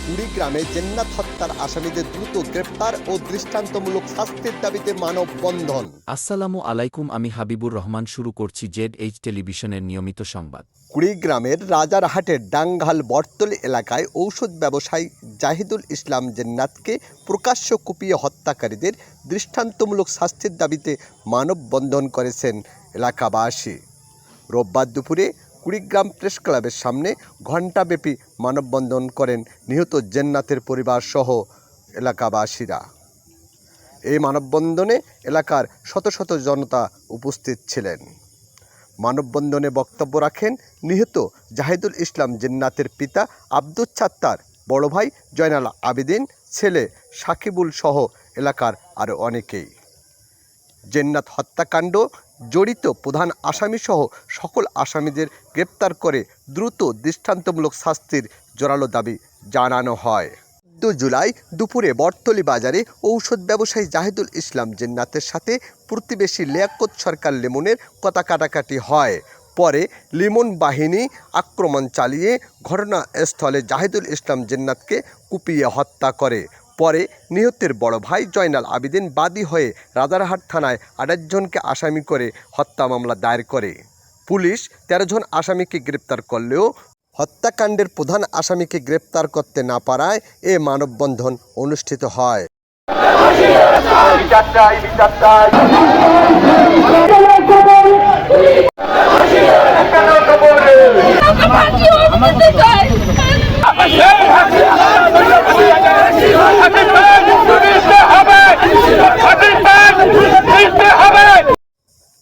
কুড়িগ্রামে জেন্নাত হত্যার আসামিদের দ্রুত গ্রেপ্তার ও দৃষ্টান্তমূলক শাস্তির দাবিতে মানববন্ধন। আসসালামু আলাইকুম, আমি হাবিবুর রহমান। শুরু করছি ZH টেলিভিশনের নিয়মিত সংবাদ। কুড়িগ্রামের রাজারহাটের ডাঙ্গাল বটতলী এলাকায় ঔষধ ব্যবসায়ী জাহিদুল ইসলাম জেন্নাতকে প্রকাশ্য কুপিয়ে হত্যাকারীদের দৃষ্টান্তমূলক শাস্তির দাবিতে মানববন্ধন করেছেন এলাকাবাসী। রোববার দুপুরে কুড়িগ্রাম প্রেস ক্লাবের সামনে ঘণ্টাব্যাপী মানববন্ধন করেন নিহত জেন্নাতের পরিবার সহ এলাকাবাসীরা। এই মানববন্ধনে এলাকার শত শত জনতা উপস্থিত ছিলেন। মানববন্ধনে বক্তব্য রাখেন নিহত জাহিদুল ইসলাম জেন্নাতের পিতা আব্দুস সাত্তার, বড় ভাই জয়নাল আবেদিন, ছেলে সাকিবুল সহ এলাকার আরও অনেকেই। জেন্নাত হত্যাকাণ্ড জড়িত প্রধান আসামিসহ সকল আসামিদের গ্রেপ্তার করে দ্রুত দৃষ্টান্তমূলক শাস্তির জোরালো দাবি জানানো হয়। 2 জুলাই দুপুরে বটতলী বাজারে ঔষধ ব্যবসায়ী জাহিদুল ইসলাম জেন্নাতের সাথে প্রতিবেশী লিয়াকত সরকার লিমনের কথা কাটাকাটি হয়। পরে লিমন বাহিনী আক্রমণ চালিয়ে ঘটনাস্থলে জাহিদুল ইসলাম জেন্নাতকে কুপিয়ে হত্যা করে। পরে নিহতের বড় ভাই জয়নাল আবেদিন বাদী হয়ে রাজারহাট থানায় 28 জনকে আসামি করে হত্যা মামলা দায়ের করে। পুলিশ 13 জন আসামিকে গ্রেপ্তার করলেও হত্যাকাণ্ডের প্রধান আসামিকে গ্রেপ্তার করতে না পারায় এ মানববন্ধন অনুষ্ঠিত হয়।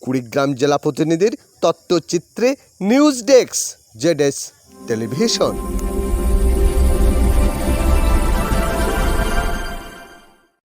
কুড়িগ্রাম জেলা প্রতিনিধির তথ্যচিত্রে নিউজ ডেস্ক, ZH টেলিভিশন।